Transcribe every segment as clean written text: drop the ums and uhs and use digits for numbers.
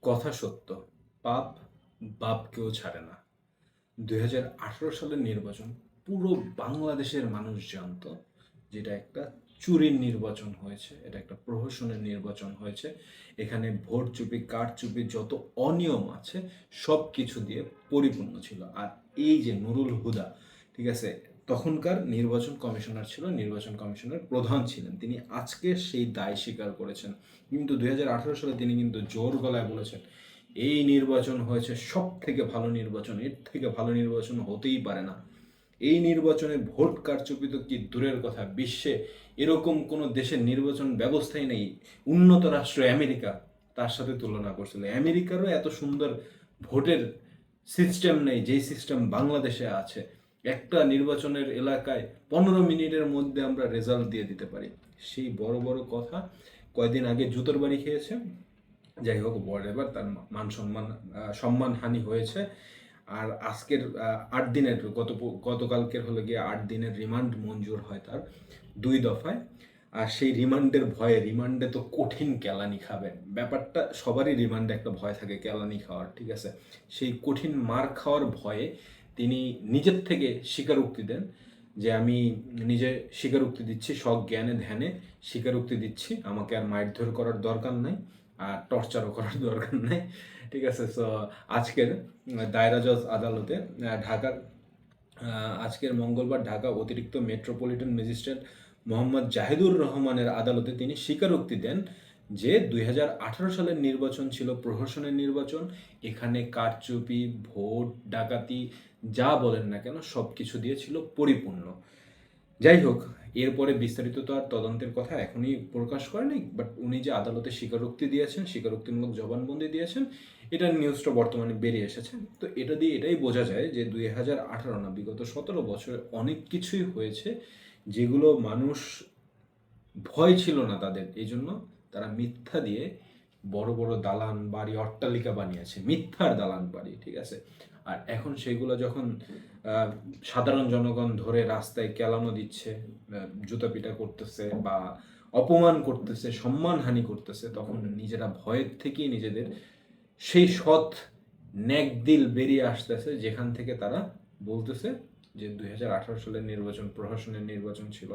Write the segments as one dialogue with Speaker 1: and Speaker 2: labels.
Speaker 1: কথা সত্য, পাপ বাপকেও ছাড়ে না। ২০১৮ সালের নির্বাচন পুরো বাংলাদেশের মানুষ জানতো যেটা একটা চুরির নির্বাচন হয়েছে, এটা একটা প্রহসনের নির্বাচন হয়েছে। এখানে ভোট চুপি কারচুপি যত অনিয়ম আছে সব কিছু দিয়ে পরিপূর্ণ ছিল। আর এই যে নুরুল হুদা, ঠিক আছে, তখনকার নির্বাচন কমিশনার ছিল, নির্বাচন কমিশনের প্রধান ছিলেন, তিনি আজকে সেই দায় স্বীকার করেছেন। কিন্তু ২০১৮ সালে তিনি কিন্তু জোর গলায় বলেছেন এই নির্বাচন হয়েছে সব থেকে ভালো নির্বাচন, এর থেকে ভালো নির্বাচন হতেই পারে না। এই নির্বাচনে ভোট কারচুপি তো কি দূরের কথা, বিশ্বে এরকম কোনো দেশের নির্বাচন ব্যবস্থাই নেই। উন্নত রাষ্ট্র আমেরিকা তার সাথে তুলনা করছিল, আমেরিকারও এত সুন্দর ভোটের সিস্টেম নেই যেই সিস্টেম বাংলাদেশে আছে। একটা নির্বাচনের এলাকায় 15 মিনিটের মধ্যে আমরা রেজাল্ট দিয়ে দিতে পারি। সেই বড় বড় কথা কয়দিন আগে জুতোর বাড়ি খেয়েছে। যাই হোক, এবার তার মান সম্মান সম্মানহানি হয়েছে। আর আজকের 8 দিনের গতকালকের হলো গিয়ে 8 দিনের রিমান্ড মঞ্জুর হয় তার 2 দফায়। আর সেই রিমান্ডের ভয়ে, রিমান্ডে তো কঠিন কেলানি খাবে, ব্যাপারটা সবারই রিমান্ডে একটা ভয় থাকে কেলানি খাওয়ার, ঠিক আছে। সেই কঠিন মার খাওয়ার ভয়ে তিনি নিজের থেকে স্বীকারোক্তি দেন যে আমি নিজে স্বীকারোক্তি দিচ্ছি, সজ্ঞানে ধ্যানে স্বীকারোক্তি দিচ্ছি, আমাকে আর মারধর করার দরকার নাই, আর টর্চারও করার দরকার নাই, ঠিক আছে। সো আজকের দায়রা জজ আদালতে ঢাকার আজকের মঙ্গলবার ঢাকা অতিরিক্ত মেট্রোপলিটন ম্যাজিস্ট্রেট মোহাম্মদ জাহিদুর রহমানের আদালতে তিনি স্বীকারোক্তি দেন যে ২০১৮ সালের নির্বাচন ছিল প্রহসনের নির্বাচন। এখানে কারচুপি, ভোট ডাকাতি, যা বলেন না কেন সব কিছু দিয়ে ছিল পরিপূর্ণ। যাই হোক, এরপরে বিস্তারিত তো আর তদন্তের কথা এখনই প্রকাশ করেনি, বাট উনি যে আদালতে স্বীকারোক্তি দিয়েছেন, স্বীকারোক্তিমূলক জবানবন্দি দিয়েছেন, এটার নিউজটা বর্তমানে বেরিয়ে এসেছে। তো এটা দিয়ে এটাই বোঝা যায় যে ২০১৮ না, বিগত 17 বছরে অনেক কিছুই হয়েছে যেগুলো মানুষ ভয় ছিল না তাদের, এই জন্য তারা মিথ্যা দিয়ে বড় বড় দালান বাড়ি অট্টালিকা বানিয়েছে, মিথ্যার দালান বাড়ি, ঠিক আছে। আর এখন সেগুলো যখন সাধারণ জনগণ ধরে রাস্তায় কেলানো দিচ্ছে, জুতা পিটা করতেছে বা অপমান করতেছে, সম্মানহানি করতেছে, তখন নিজেরা ভয়ের থেকেই নিজেদের সেই সৎ ন্যাক দিল বেরিয়ে আসতেছে, যেখান থেকে তারা বলতেছে যে ২০১৮ সালের নির্বাচন প্রহসনের নির্বাচন ছিল।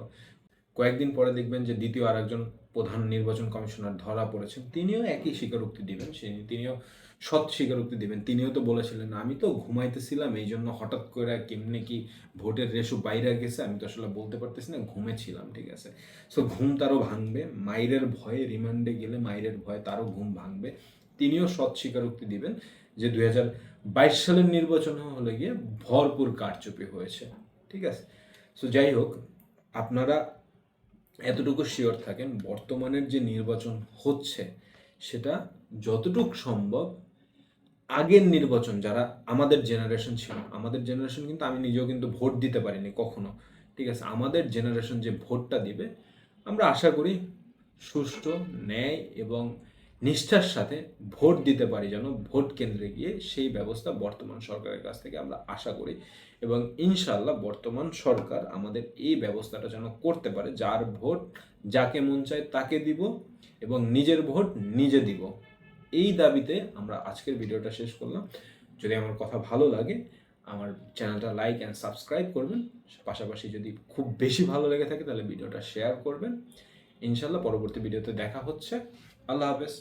Speaker 1: কয়েকদিন পরে দেখবেন যে দ্বিতীয় আরেকজন প্রধান নির্বাচন কমিশনার ধরা পড়েছেন, তিনিও একই স্বীকারোক্তি দিবেন, তিনিও সৎ স্বীকারোক্তি দিবেন। তিনিও তো বলেছিলেন আমি তো ঘুমাইতেছিলাম, এই জন্য হঠাৎ করে কেমনে কি ভোটের রেশু বাইরে গেছে আমি তো আসলে বলতে পারতেছি না, ঘুমেছিলাম, ঠিক আছে। সো ঘুম তারও ভাঙবে, মাইরের ভয়ে রিমান্ডে গেলে মাইরের ভয়ে তারও ঘুম ভাঙবে। তিনিও সৎ স্বীকারোক্তি দিবেন যে ২০২২ সালের নির্বাচন হলে গিয়ে ভরপুর কারচুপি হয়েছে, ঠিক আছে। সো যাই হোক, আপনারা এতটুকু শিওর থাকেন বর্তমানের যে নির্বাচন হচ্ছে সেটা যতটুক সম্ভব আগের নির্বাচন, যারা আমাদের জেনারেশন ছিল, আমাদের জেনারেশন কিন্তু আমি নিজেও কিন্তু ভোট দিতে পারিনি কখনো, ঠিক আছে। আমাদের জেনারেশন যে ভোটটা দিবে আমরা আশা করি সুষ্ঠু, ন্যায় এবং নিষ্ঠার সাথে ভোট দিতে পারি, যেন ভোট কেন্দ্রে গিয়ে সেই ব্যবস্থা বর্তমান সরকারের কাছ থেকে আমরা আশা করি। এবং ইনশাল্লাহ বর্তমান সরকার আমাদের এই ব্যবস্থাটা যেন করতে পারে, যার ভোট যাকে মন চায় তাকে দিব এবং নিজের ভোট নিজে দিব। এই দাবিতে আমরা আজকের ভিডিওটা শেষ করলাম। যদি আমার কথা ভালো লাগে আমার চ্যানেলটা লাইক অ্যান্ড সাবস্ক্রাইব করবেন, পাশাপাশি যদি খুব বেশি ভালো লেগে থাকে তাহলে ভিডিওটা শেয়ার করবেন। ইনশাল্লাহ পরবর্তী ভিডিওতে দেখা হচ্ছে। আল্লাহ হাফেজ।